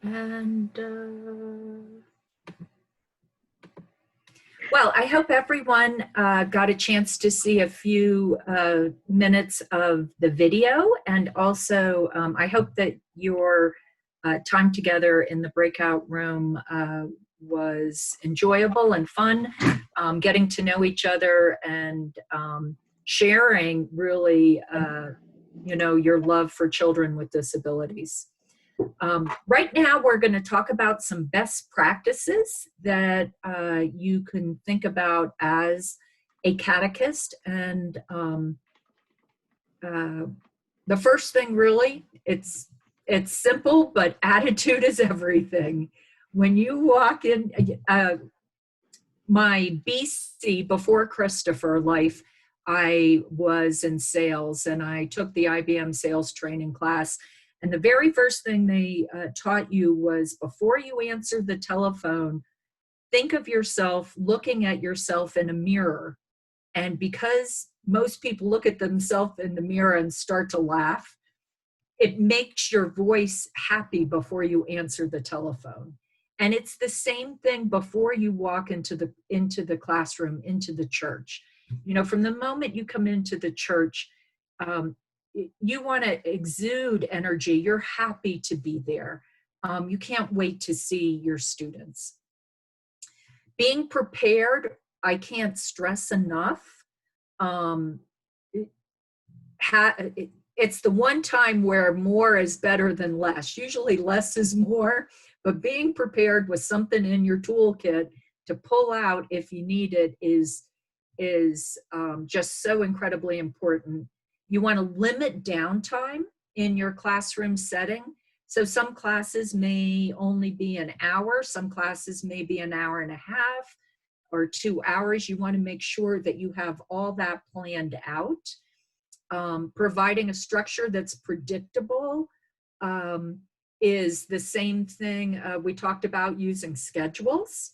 And well, I hope everyone got a chance to see a few minutes of the video, and also I hope that your time together in the breakout room was enjoyable and fun, getting to know each other and sharing really, your love for children with disabilities. Right now, we're going to talk about some best practices that you can think about as a catechist. And the first thing, really, it's simple, but attitude is everything. When you walk in, my BC, before Christopher life, I was in sales, and I took the IBM sales training class. And the very first thing they taught you was, before you answer the telephone, think of yourself looking at yourself in a mirror. And because most people look at themselves in the mirror and start to laugh, it makes your voice happy before you answer the telephone. And it's the same thing before you walk into the classroom, into the church. You know, from the moment you come into the church, you want to exude energy. You're happy to be there. You can't wait to see your students. Being prepared, I can't stress enough. It's the one time where more is better than less. Usually less is more, but being prepared with something in your toolkit to pull out if you need it is just so incredibly important. You want to limit downtime in your classroom setting. So some classes may only be an hour, some classes may be an hour and a half or 2 hours. You want to make sure that you have all that planned out. Providing a structure that's predictable is the same thing. We talked about using schedules.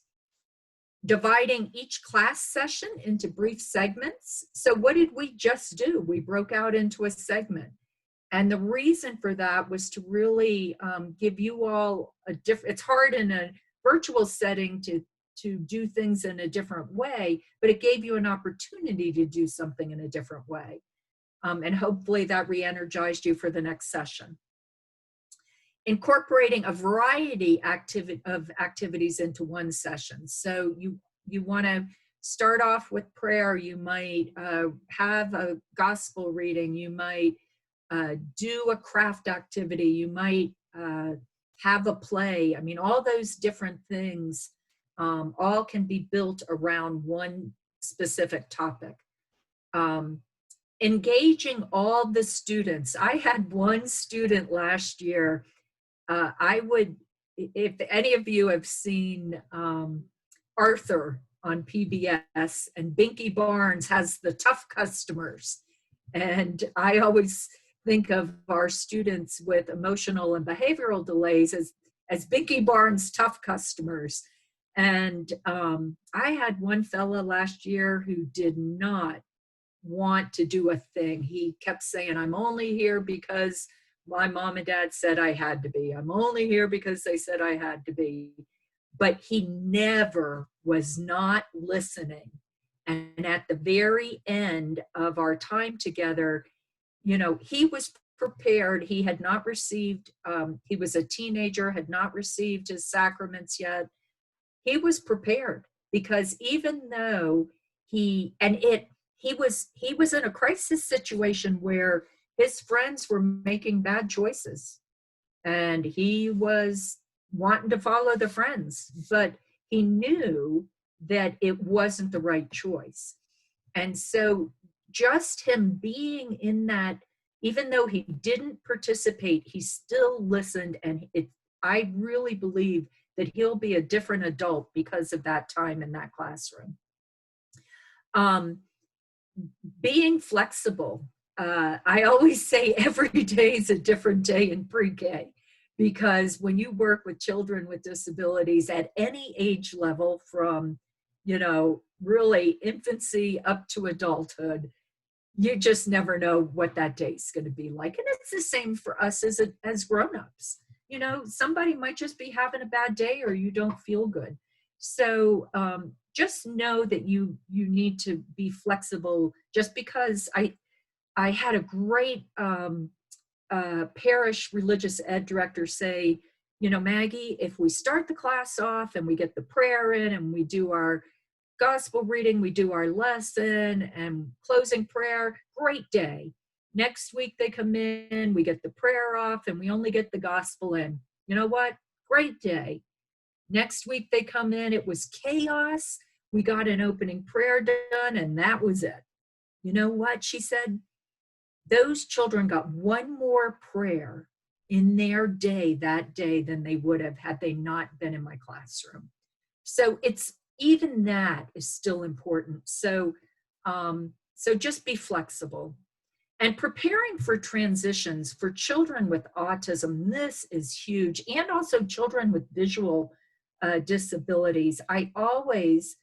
Dividing each class session into brief segments. So what did we just do? We broke out into a segment. And the reason for that was to really give you all a different, it's hard in a virtual setting to do things in a different way, but it gave you an opportunity to do something in a different way. And hopefully that re-energized you for the next session. Incorporating a variety of activities into one session. So you want to start off with prayer. You might have a gospel reading. You might do a craft activity. You might have a play. I mean, all those different things all can be built around one specific topic. Engaging all the students. I had one student last year. If any of you have seen Arthur on PBS, and Binky Barnes has the tough customers. And I always think of our students with emotional and behavioral delays as Binky Barnes tough customers. And I had one fella last year who did not want to do a thing. He kept saying, I'm only here because my mom and dad said I had to be. I'm only here because they said I had to be. But he never was not listening. And at the very end of our time together, you know, he was prepared. He had not received, he was a teenager, had not received his sacraments yet. He was prepared because even though he was in a crisis situation where his friends were making bad choices and he was wanting to follow the friends, but he knew that it wasn't the right choice. And so just him being in that, even though he didn't participate, he still listened. And I really believe that he'll be a different adult because of that time in that classroom. Being flexible. I always say every day is a different day in pre-K, because when you work with children with disabilities at any age level, from, you know, really infancy up to adulthood, you just never know what that day is going to be like. And it's the same for us as grown-ups. you know, somebody might just be having a bad day or you don't feel good. So just know that you need to be flexible. Just because I had a great parish religious ed director say, you know, Maggie, if we start the class off and we get the prayer in and we do our gospel reading, we do our lesson and closing prayer, great day. Next week they come in, we get the prayer off and we only get the gospel in. You know what? Great day. Next week they come in, it was chaos. We got an opening prayer done and that was it. You know what? She said, those children got one more prayer in their day that day than they would have had they not been in my classroom. So it's even that is still important. So so just be flexible. And preparing for transitions for children with autism, this is huge, and also children with visual disabilities. I always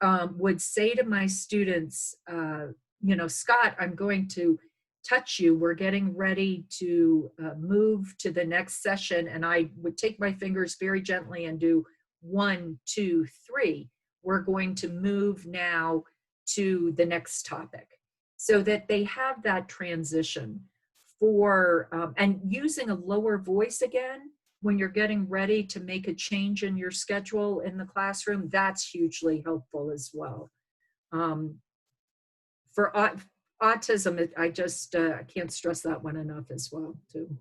would say to my students, you know, Scott, I'm going to touch you. We're getting ready to move to the next session. And I would take my fingers very gently and do 1, 2, 3. We're going to move now to the next topic, so that they have that transition for, and using a lower voice again, when you're getting ready to make a change in your schedule in the classroom, that's hugely helpful as well. For autism, I just I can't stress that one enough as well too.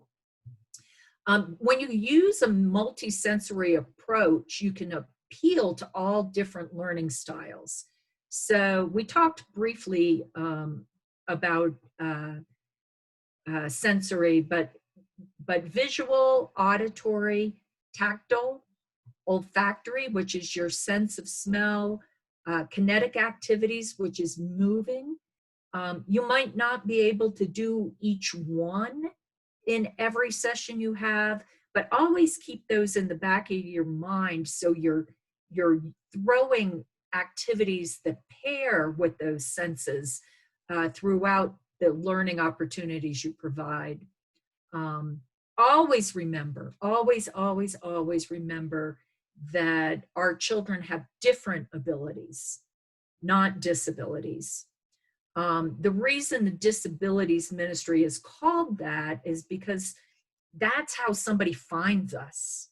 When you use a multisensory approach, you can appeal to all different learning styles. So we talked briefly about sensory, but visual, auditory, tactile, olfactory, which is your sense of smell, kinetic activities, which is moving. You might not be able to do each one in every session you have, but always keep those in the back of your mind, so you're throwing activities that pair with those senses throughout the learning opportunities you provide. Always remember, always remember that our children have different abilities, not disabilities. The reason the Disabilities Ministry is called that is because that's how somebody finds us,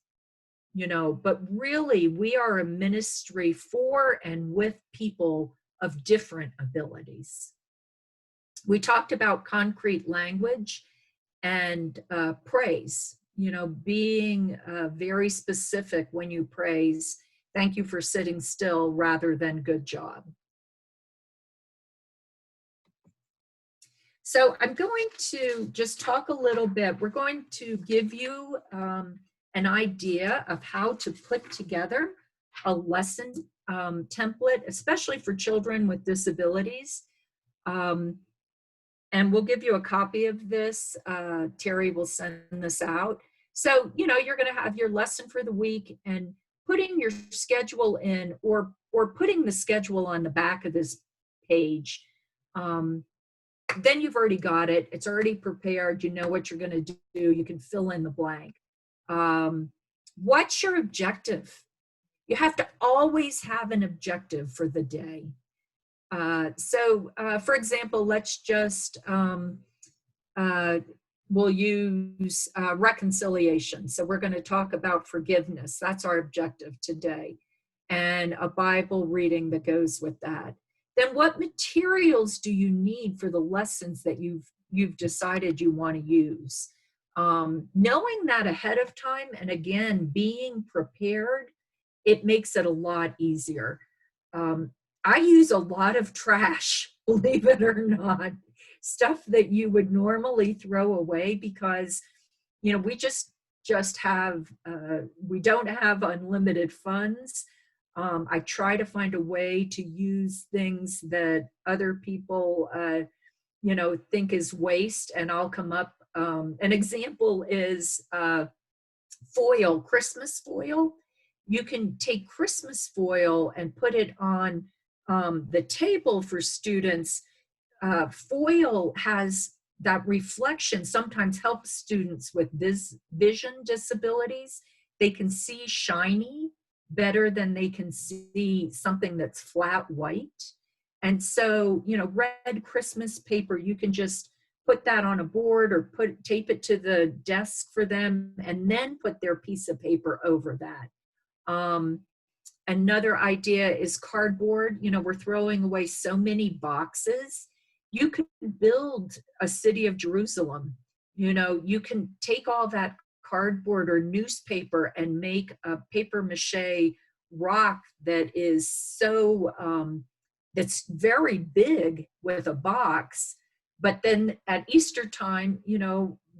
you know, but really we are a ministry for and with people of different abilities. We talked about concrete language and praise, you know, being very specific when you praise. Thank you for sitting still, rather than good job. So I'm going to just talk a little bit. We're going to give you an idea of how to put together a lesson template, especially for children with disabilities. And we'll give you a copy of this. Terry will send this out. So, you know, you're going to have your lesson for the week, and putting your schedule in, or putting the schedule on the back of this page. Then you've already got it. It's already prepared. You know what you're going to do. You can fill in the blank. What's your objective? You have to always have an objective for the day. So, for example, let's just, we'll use reconciliation. So we're going to talk about forgiveness. That's our objective today. And a Bible reading that goes with that. Then what materials do you need for the lessons that you've decided you want to use? Knowing that ahead of time, and again, being prepared, it makes it a lot easier. I use a lot of trash, believe it or not, stuff that you would normally throw away because, you know, we just have, we don't have unlimited funds. I try to find a way to use things that other people, you know, think is waste, and I'll come up. An example is foil, Christmas foil. You can take Christmas foil and put it on the table for students. Foil has that reflection sometimes helps students with vision disabilities. They can see shiny better than they can see something that's flat white. And so, red Christmas paper, you can just put that on a board or tape it to the desk for them and then put their piece of paper over that. Another idea is cardboard. We're throwing away so many boxes. You can build a city of Jerusalem. You can take all that cardboard or newspaper and make a paper mache rock that is that's very big with a box. But then at Easter time,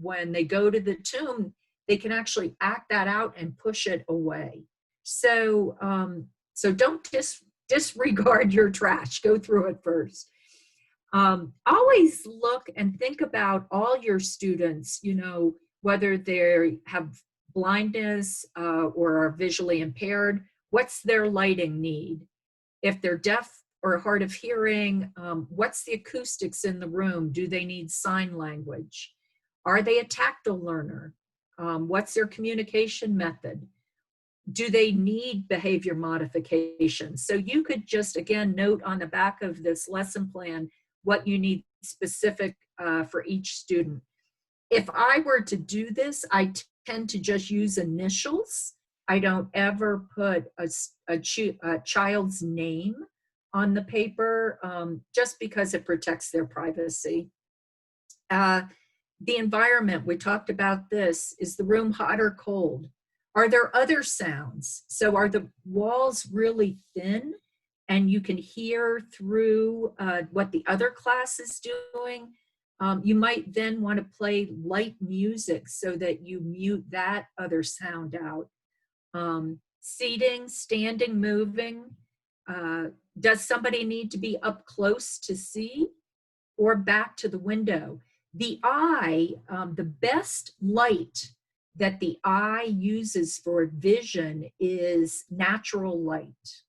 when they go to the tomb, they can actually act that out and push it away. So don't disregard your trash. Go through it first. Always look and think about all your students, whether they have blindness or are visually impaired. What's their lighting need? If they're deaf or hard of hearing, what's the acoustics in the room? Do they need sign language? Are they a tactile learner? What's their communication method? Do they need behavior modification? So you could just, again, note on the back of this lesson plan what you need specific for each student. If I were to do this, I tend to just use initials. I don't ever put a child's name on the paper, just because it protects their privacy. The environment, we talked about this. Is the room hot or cold? Are there other sounds? So are the walls really thin and you can hear through what the other class is doing? You might then want to play light music so that you mute that other sound out. Seating, standing, moving. Does somebody need to be up close to see or back to the window? The eye, the best light that the eye uses for vision is natural light.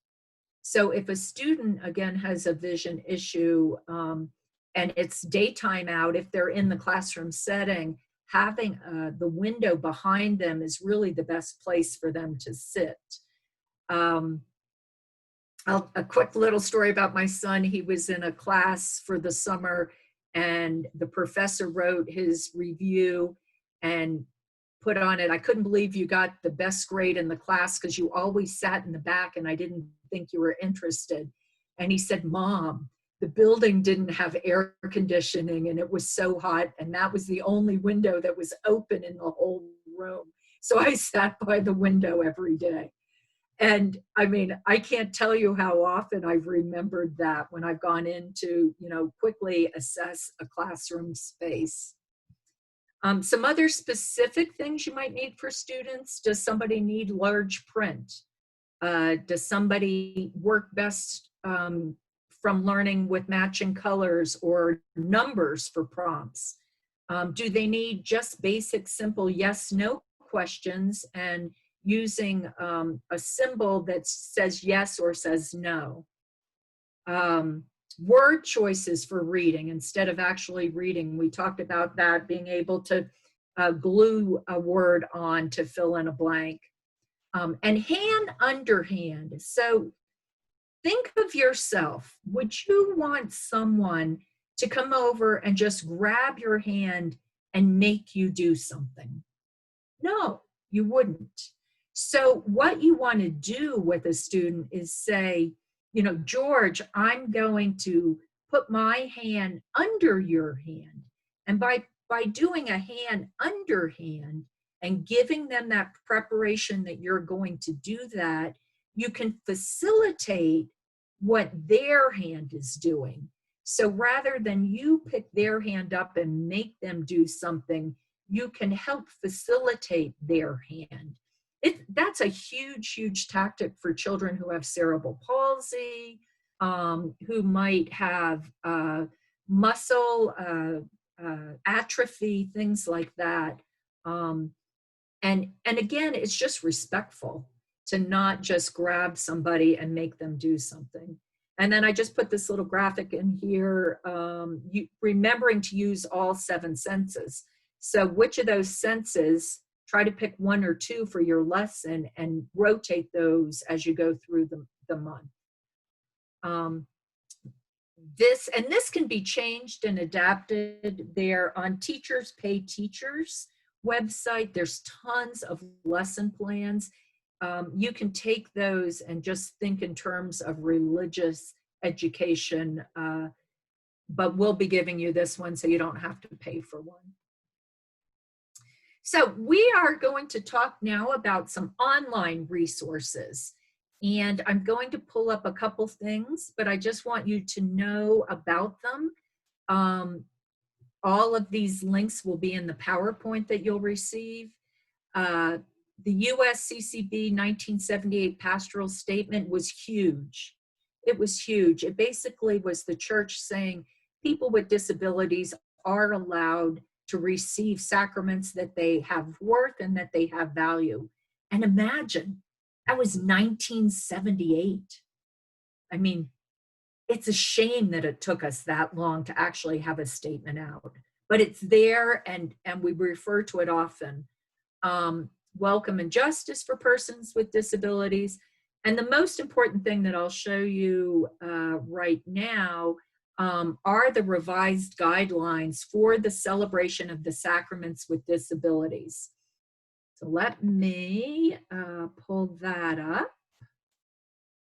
So if a student, again, has a vision issue and it's daytime out, if they're in the classroom setting, having the window behind them is really the best place for them to sit. A quick little story about my son. He was in a class for the summer and the professor wrote his review and put on it, "I couldn't believe you got the best grade in the class because you always sat in the back and I didn't think you were interested." And he said, "Mom, the building didn't have air conditioning and it was so hot and that was the only window that was open in the whole room. So I sat by the window every day." And I mean, I can't tell you how often I've remembered that when I've gone in to, quickly assess a classroom space. Some other specific things you might need for students. Does somebody need large print? Does somebody work best from learning with matching colors or numbers for prompts? Do they need just basic, simple yes/no questions and using a symbol that says yes or says no? Word choices for reading instead of actually reading. We talked about that, being able to glue a word on to fill in a blank. And hand underhand. So think of yourself. Would you want someone to come over and just grab your hand and make you do something? No, you wouldn't. So what you want to do with a student is say, "George, I'm going to put my hand under your hand." And by doing a hand underhand and giving them that preparation that you're going to do that, you can facilitate what their hand is doing. So rather than you pick their hand up and make them do something, you can help facilitate their hand. That's a huge, huge tactic for children who have cerebral palsy, who might have muscle atrophy, things like that. And again, it's just respectful to not just grab somebody and make them do something. And then I just put this little graphic in here, remembering to use all 7 senses. So which of those senses, try to pick 1 or 2 for your lesson and rotate those as you go through the month. This can be changed and adapted there on Teachers Pay Teachers website. There's tons of lesson plans. You can take those and just think in terms of religious education, but we'll be giving you this one so you don't have to pay for one. So we are going to talk now about some online resources. And I'm going to pull up a couple things, but I just want you to know about them. All of these links will be in the PowerPoint that you'll receive. The USCCB 1978 Pastoral Statement was huge. It was huge. It basically was the church saying people with disabilities are allowed to receive sacraments, that they have worth and that they have value. And imagine, that was 1978. I mean, it's a shame that it took us that long to actually have a statement out, but it's there, and we refer to it often. Welcome and justice for persons with disabilities. And the most important thing that I'll show you right now are the revised guidelines for the celebration of the sacraments with disabilities. So let me pull that up.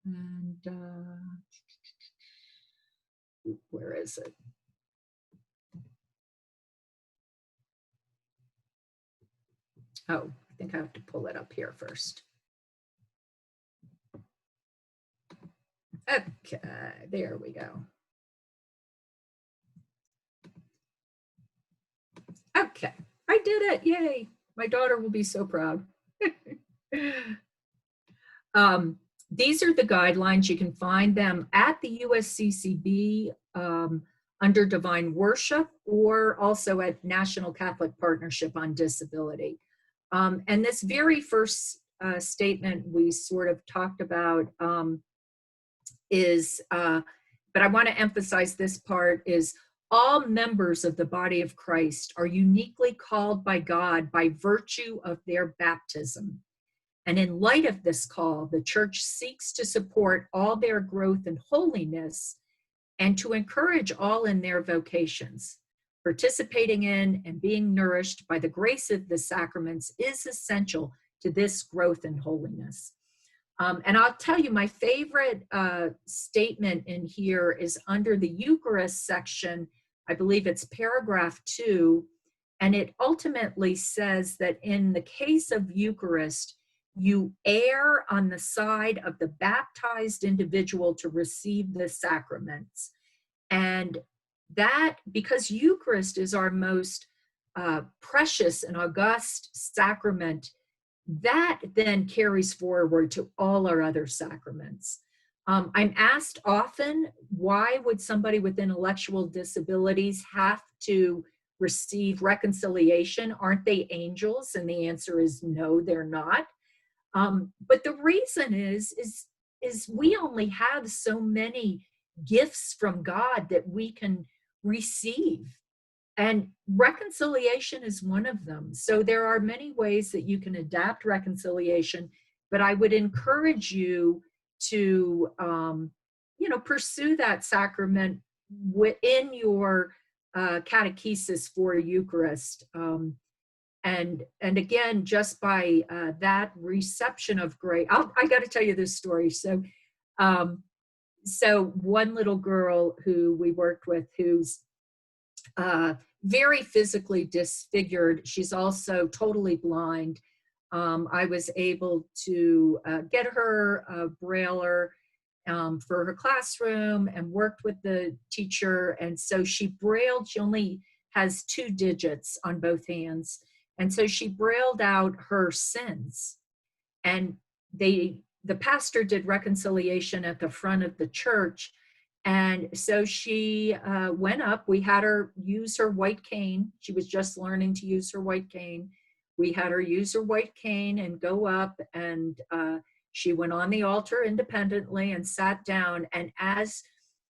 And where is it? Oh, I think I have to pull it up here first. Okay, there we go. Okay, I did it, yay. My daughter will be so proud. These are the guidelines. You can find them at the USCCB under Divine Worship, or also at National Catholic Partnership on Disability. And this very first statement we sort of talked about is, but I want to emphasize this part, is all members of the body of Christ are uniquely called by God by virtue of their baptism. And in light of this call, the church seeks to support all their growth in holiness and to encourage all in their vocations. Participating in and being nourished by the grace of the sacraments is essential to this growth in holiness. And I'll tell you, my favorite statement in here is under the Eucharist section. I believe it's paragraph 2, and it ultimately says that in the case of Eucharist, you err on the side of the baptized individual to receive the sacraments. And that, because Eucharist is our most precious and august sacrament, that then carries forward to all our other sacraments. I'm asked often, why would somebody with intellectual disabilities have to receive reconciliation? Aren't they angels? And the answer is no, they're not. But the reason is we only have so many gifts from God that we can receive. And reconciliation is one of them. So there are many ways that you can adapt reconciliation, but I would encourage you to, pursue that sacrament within your catechesis for Eucharist. And again, just by that reception of grace, I got to tell you this story. So one little girl who we worked with, who's very physically disfigured, she's also totally blind. I was able to get her a brailler for her classroom and worked with the teacher. And so she brailled, she only has 2 digits on both hands. And so she brailled out her sins. And the pastor did reconciliation at the front of the church. And so she went up. We had her use her white cane. She was just learning to use her white cane. We had her use her white cane and go up and She went on the altar independently and sat down, and as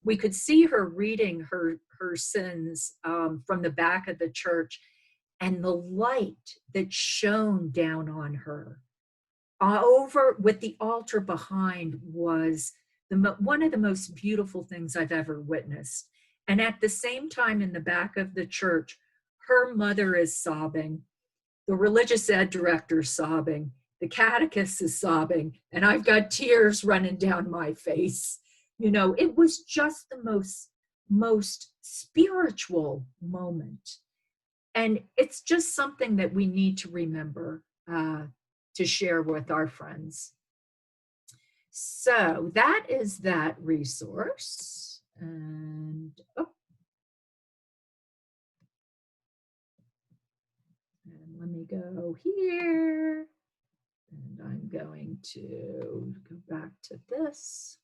we could see her reading her sins from the back of the church, and the light that shone down on her over with the altar behind was one of the most beautiful things I've ever witnessed. And at the same time, in the back of the church, her mother is sobbing, the religious ed director is sobbing, the catechist is sobbing, and I've got tears running down my face. You know, it was just the most spiritual moment. And it's just something that we need to remember to share with our friends. So that is that resource. And let me go here. And I'm going to go back to this.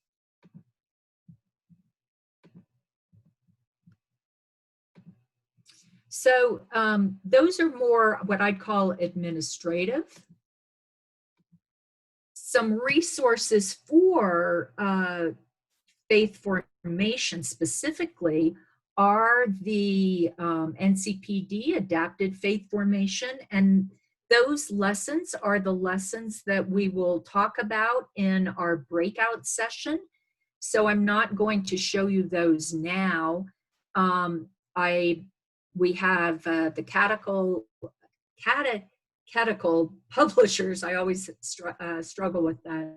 So those are more what I'd call administrative. Some resources for faith formation specifically are the NCPD adapted faith formation, and those lessons are the lessons that we will talk about in our breakout session. So I'm not going to show you those now. We have the catechetical publishers. I always struggle with that.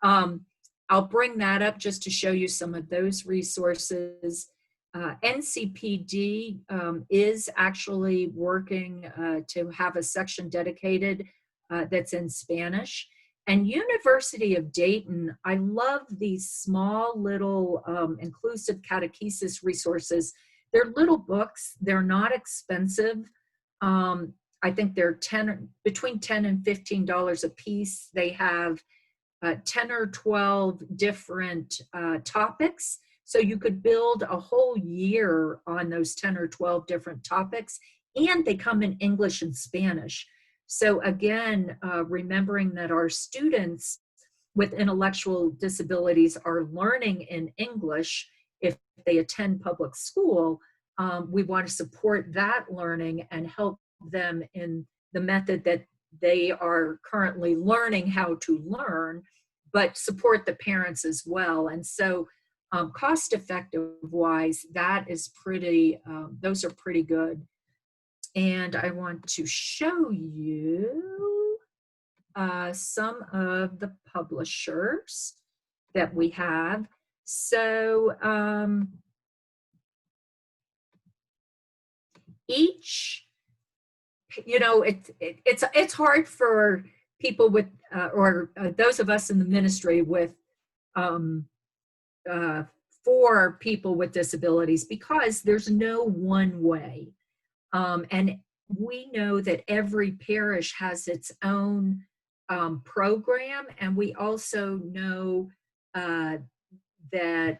I'll bring that up just to show you some of those resources. NCPD is actually working to have a section dedicated that's in Spanish. And University of Dayton, I love these small little inclusive catechesis resources. They're little books, they're not expensive. I think they're between $10 and $15 a piece. They have 10 or 12 different topics. So you could build a whole year on those 10 or 12 different topics, and they come in English and Spanish. So again, remembering that our students with intellectual disabilities are learning in English if they attend public school, we want to support that learning and help them in the method that they are currently learning how to learn, but support the parents as well. And so cost effective wise, that is pretty, those are pretty good. And I want to show you some of the publishers that we have. So each, you know, it's hard for people with, or those of us in the ministry with, for people with disabilities, because there's no one way. And we know that every parish has its own program, and we also know that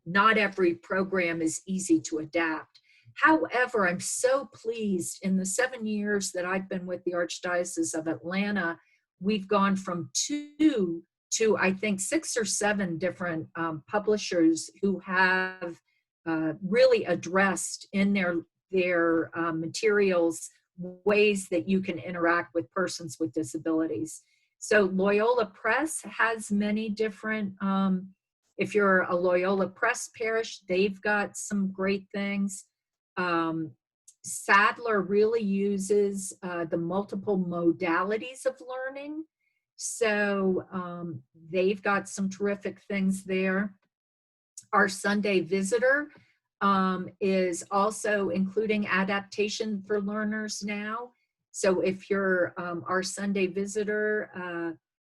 not every program is easy to adapt. However, I'm so pleased in the 7 years that I've been with the Archdiocese of Atlanta, we've gone from 2 to I think 6 or 7 different publishers who have really addressed in their materials ways that you can interact with persons with disabilities. So Loyola Press has many different, if you're a Loyola Press parish, they've got some great things. Sadler really uses the multiple modalities of learning. So they've got some terrific things there. Our Sunday Visitor is also including adaptation for learners now. So if you're our Sunday Visitor,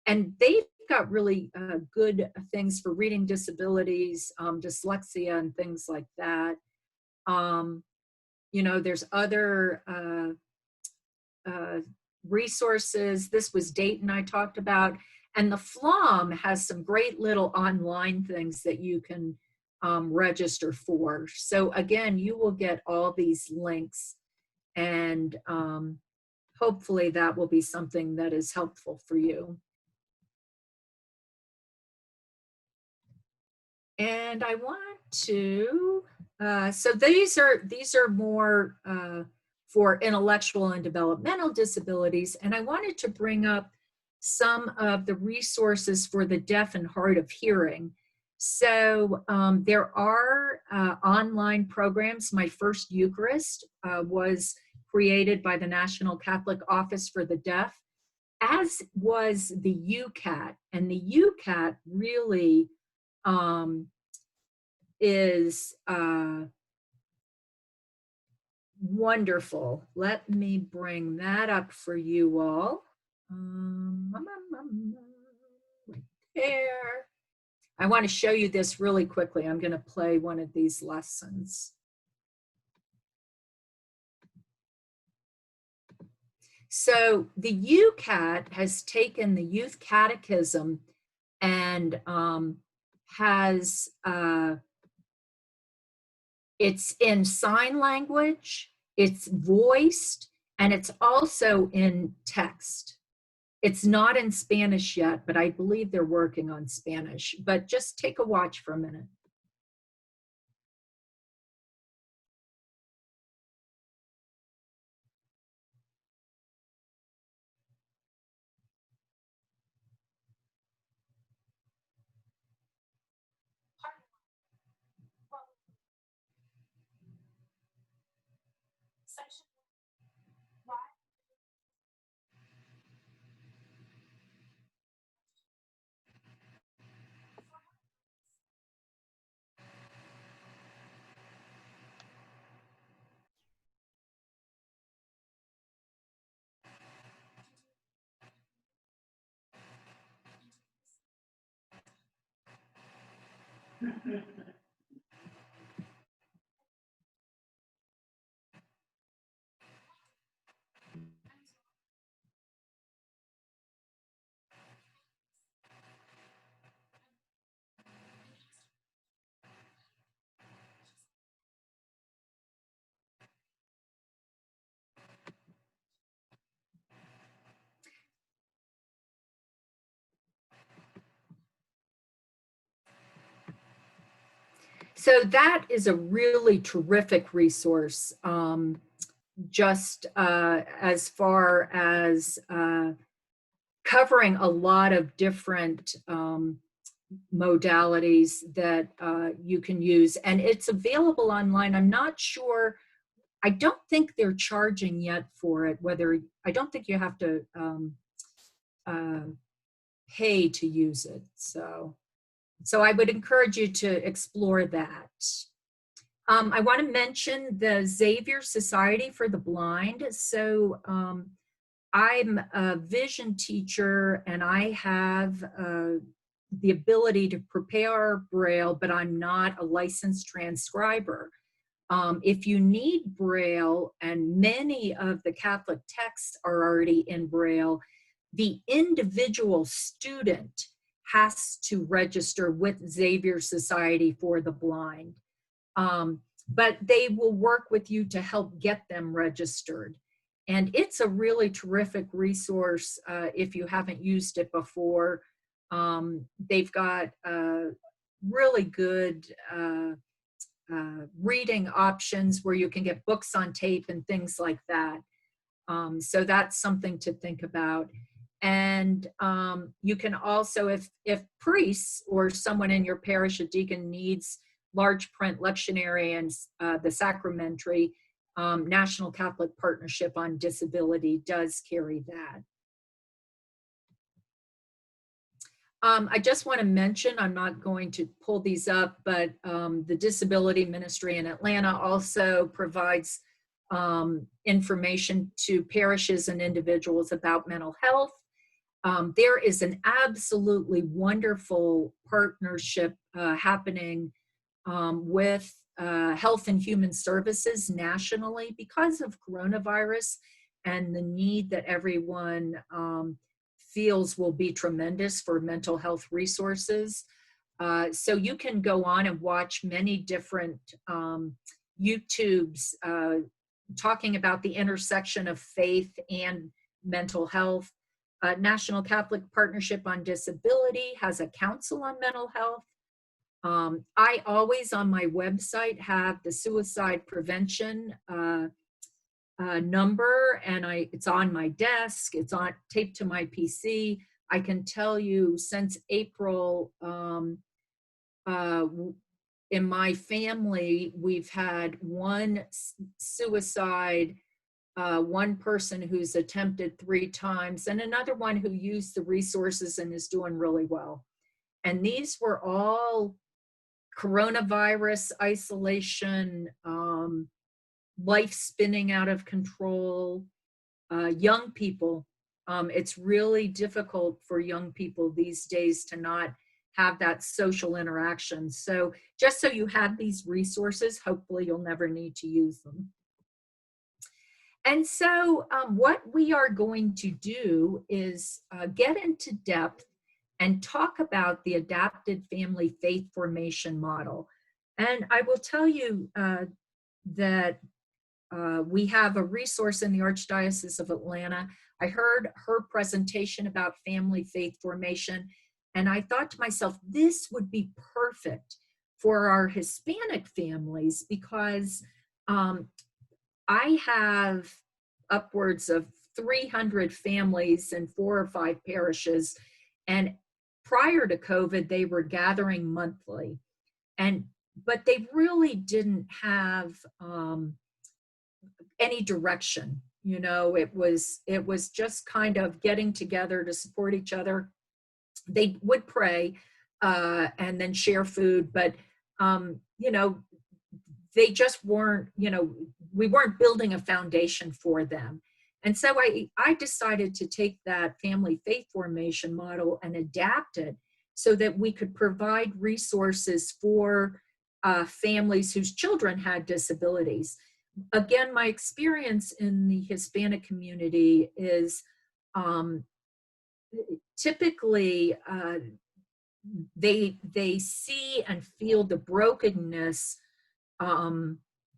and they've got really good things for reading disabilities, dyslexia and things like that. You know, there's other resources. This was Dayton I talked about. And the FLOM has some great little online things that you can register for. So again, you will get all these links, and hopefully that will be something that is helpful for you. And I want to, so these are more for intellectual and developmental disabilities. And I wanted to bring up some of the resources for the deaf and hard of hearing. So there are online programs. My first Eucharist was created by the National Catholic Office for the Deaf, as was the UCAT. And the UCAT really is wonderful. Let me bring that up for you all. Right there. I want to show you this really quickly. I'm going to play one of these lessons. So the UCAT has taken the Youth Catechism and has it's in sign language, it's voiced, and it's also in text. It's not in Spanish yet, but I believe they're working on Spanish. But just take a watch for a minute. So that is a really terrific resource, just as far as covering a lot of different modalities that you can use. And it's available online. I'm not sure, I don't think they're charging yet for it, I don't think you have to pay to use it. So I would encourage you to explore that. I want to mention the Xavier Society for the Blind. So I'm a vision teacher and I have the ability to prepare Braille, but I'm not a licensed transcriber. If you need Braille, and many of the Catholic texts are already in Braille, the individual student has to register with Xavier Society for the Blind. But they will work with you to help get them registered. And it's a really terrific resource if you haven't used it before. They've got really good reading options where you can get books on tape and things like that. So that's something to think about. And you can also, if priests or someone in your parish, a deacon, needs large print lectionary and the sacramentary, National Catholic Partnership on Disability does carry that. I just want to mention, I'm not going to pull these up, but the Disability Ministry in Atlanta also provides information to parishes and individuals about mental health. There is an absolutely wonderful partnership happening with Health and Human Services nationally because of coronavirus and the need that everyone feels will be tremendous for mental health resources. So you can go on and watch many different YouTubes talking about the intersection of faith and mental health. National Catholic Partnership on Disability has a council on mental health. I always on my website have the suicide prevention number, and it's on my desk, it's on taped to my PC. I can tell you since April, in my family, we've had one suicide, one person who's attempted 3 times, and another one who used the resources and is doing really well. And these were all coronavirus, isolation, life spinning out of control, young people. It's really difficult for young people these days to not have that social interaction. So just so you have these resources, hopefully you'll never need to use them. And so what we are going to do is get into depth and talk about the adapted family faith formation model. And I will tell you that we have a resource in the Archdiocese of Atlanta. I heard her presentation about family faith formation, and I thought to myself, this would be perfect for our Hispanic families, because I have upwards of 300 families in 4 or 5 parishes, and prior to COVID, they were gathering monthly, but they really didn't have any direction. You know, it was just kind of getting together to support each other. They would pray and then share food, but you know, they just weren't, you know, we weren't building a foundation for them. And so I decided to take that family faith formation model and adapt it so that we could provide resources for families whose children had disabilities. Again, my experience in the Hispanic community is typically they see and feel the brokenness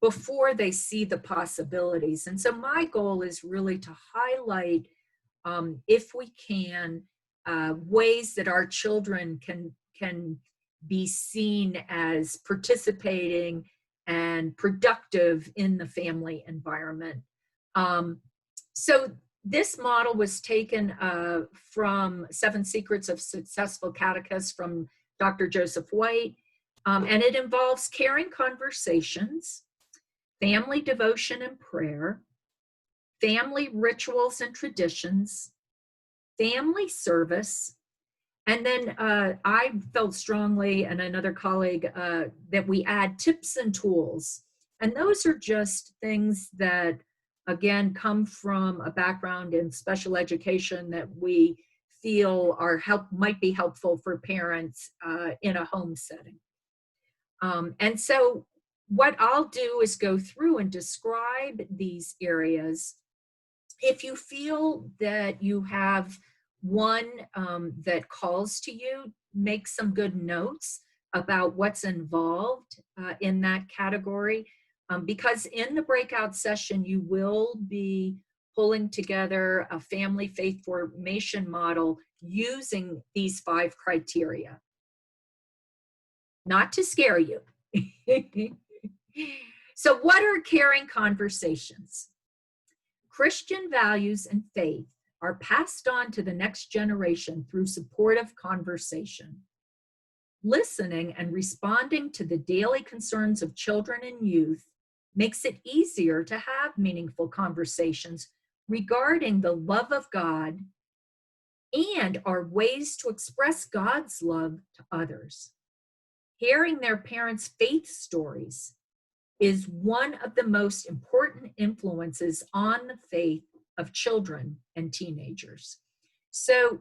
before they see the possibilities. And so my goal is really to highlight, if we can, ways that our children can be seen as participating and productive in the family environment. So this model was taken from 7 Secrets of Successful Catechists from Dr. Joseph White, and it involves caring conversations, family devotion and prayer, family rituals and traditions, family service, and then I felt strongly, and another colleague, that we add tips and tools. And those are just things that, again, come from a background in special education that we feel might be helpful for parents in a home setting. And so what I'll do is go through and describe these areas. If you feel that you have one that calls to you, make some good notes about what's involved in that category, because in the breakout session, you will be pulling together a family faith formation model using these 5 criteria. Not to scare you. So what are caring conversations? Christian values and faith are passed on to the next generation through supportive conversation. Listening and responding to the daily concerns of children and youth makes it easier to have meaningful conversations regarding the love of God and our ways to express God's love to others. Hearing their parents' faith stories is one of the most important influences on the faith of children and teenagers. So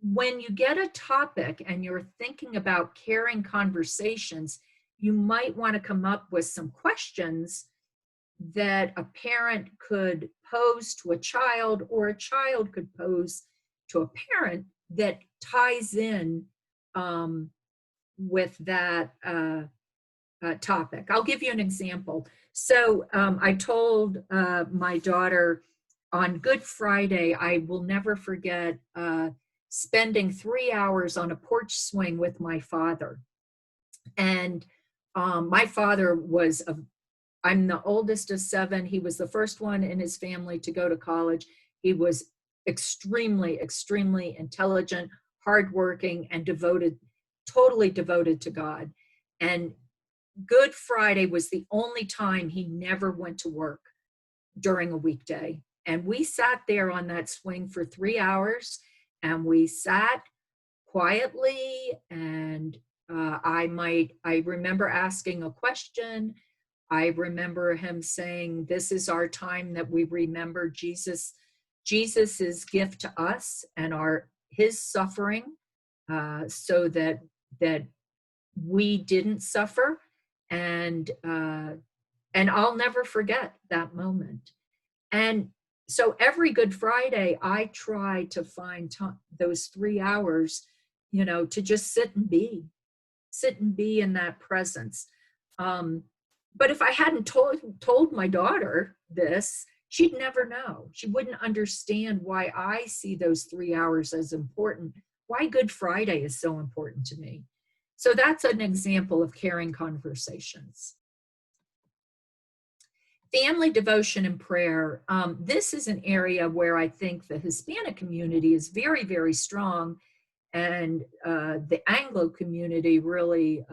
when you get a topic and you're thinking about caring conversations, you might want to come up with some questions that a parent could pose to a child, or a child could pose to a parent, that ties in with that topic. I'll give you an example. So I told my daughter on Good Friday, I will never forget spending 3 hours on a porch swing with my father. And my father was I'm the oldest of 7. He was the first one in his family to go to college. He was extremely, extremely intelligent, hardworking, and devoted, totally devoted to God. And Good Friday was the only time he never went to work during a weekday. And we sat there on that swing for 3 hours, and we sat quietly. And I remember asking a question. I remember him saying, "This is our time that we remember Jesus's gift to us and his suffering, so that we didn't suffer." And I'll never forget that moment. And so every Good Friday, I try to find those 3 hours, to just sit and be in that presence. But if I hadn't told my daughter this, she'd never know. She wouldn't understand why I see those 3 hours as important, why Good Friday is so important to me. So that's an example of caring conversations. Family devotion and prayer. This is an area where I think the Hispanic community is very, very strong, and the Anglo community really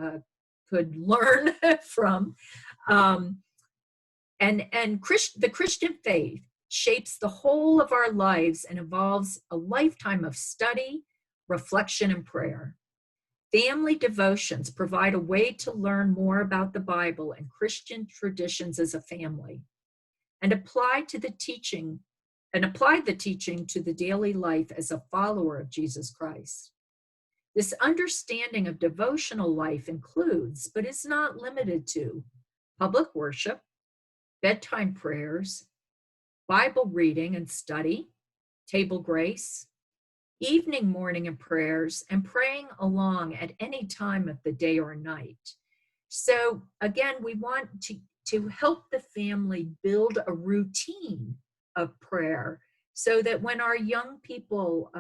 could learn from. The Christian faith shapes the whole of our lives and involves a lifetime of study, reflection, and prayer. Family devotions provide a way to learn more about the Bible and Christian traditions as a family, and apply the teaching to the daily life as a follower of Jesus Christ. This understanding of devotional life includes, but is not limited to, public worship, bedtime prayers, Bible reading and study, table grace, evening, morning, and prayers, and praying along at any time of the day or night. So again, we want to help the family build a routine of prayer so that when our young people,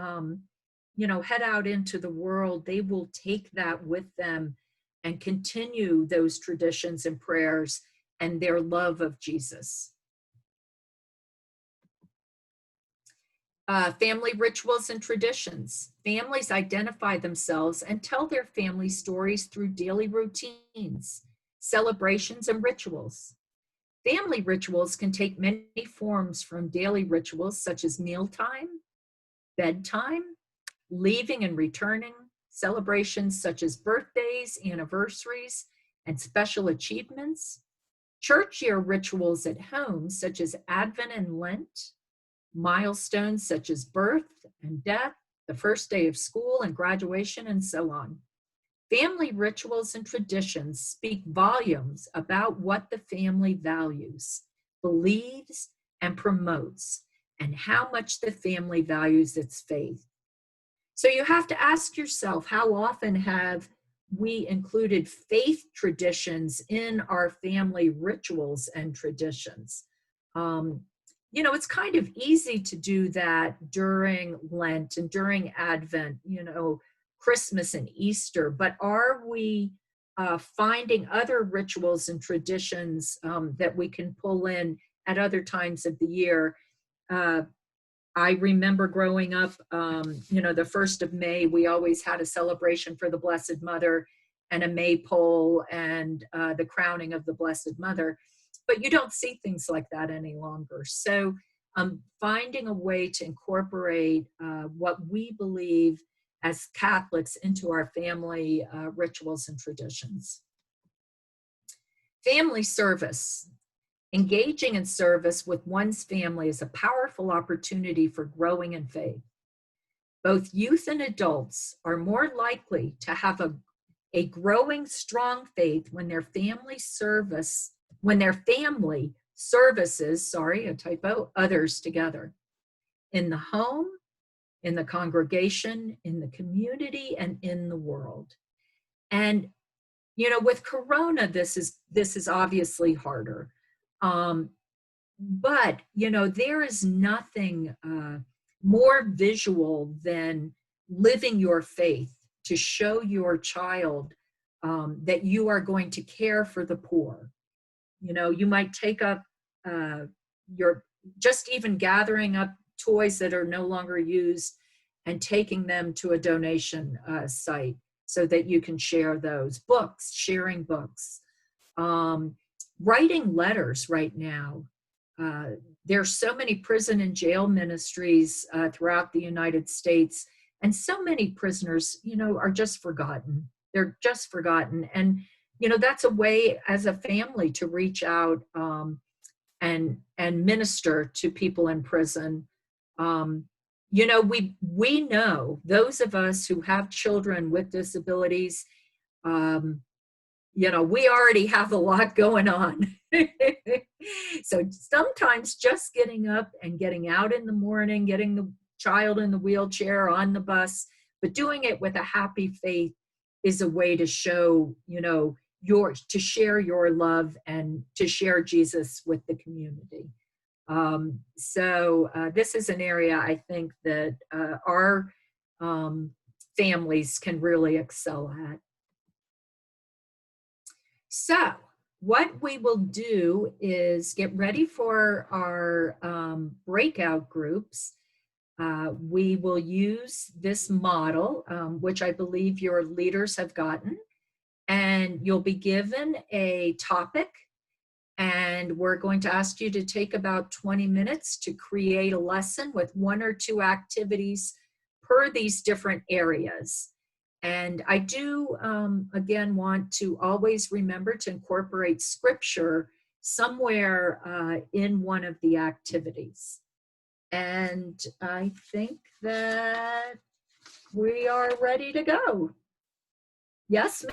head out into the world, they will take that with them and continue those traditions and prayers and their love of Jesus. Family rituals and traditions. Families identify themselves and tell their family stories through daily routines, celebrations, and rituals. Family rituals can take many forms, from daily rituals such as mealtime, bedtime, leaving and returning, celebrations such as birthdays, anniversaries, and special achievements, church year rituals at home such as Advent and Lent, milestones such as birth and death, the first day of school and graduation, and so on. Family rituals and traditions speak volumes about what the family values, believes, and promotes, and how much the family values its faith. So you have to ask yourself, how often have we included faith traditions in our family rituals and traditions? It's kind of easy to do that during Lent and during Advent, Christmas and Easter, but are we finding other rituals and traditions that we can pull in at other times of the year? I remember growing up, the 1st of May, we always had a celebration for the Blessed Mother and a maypole and the crowning of the Blessed Mother. But you don't see things like that any longer. So finding a way to incorporate what we believe as Catholics into our family rituals and traditions. Family service. Engaging in service with one's family is a powerful opportunity for growing in faith. Both youth and adults are more likely to have a growing, strong faith when their family services, others together. In the home, in the congregation, in the community, and in the world. And, with Corona, this is obviously harder. But, there is nothing more visual than living your faith to show your child that you are going to care for the poor. You might take up your, just even gathering up toys that are no longer used and taking them to a donation site so that you can share those. Books, sharing books. Writing letters right now. There's so many prison and jail ministries throughout the United States, and so many prisoners, are just forgotten. They're just forgotten. And, that's a way as a family to reach out and minister to people in prison. We know, those of us who have children with disabilities, we already have a lot going on. So sometimes just getting up and getting out in the morning, getting the child in the wheelchair on the bus, but doing it with a happy faith is a way to show, to share your love and to share Jesus with the community. So this is an area I think that our families can really excel at. So what we will do is get ready for our breakout groups. We will use this model, which I believe your leaders have gotten, and you'll be given a topic, and we're going to ask you to take about 20 minutes to create a lesson with 1 or 2 activities per these different areas. And I do, again, want to always remember to incorporate scripture somewhere in one of the activities. And I think that we are ready to go. Yes,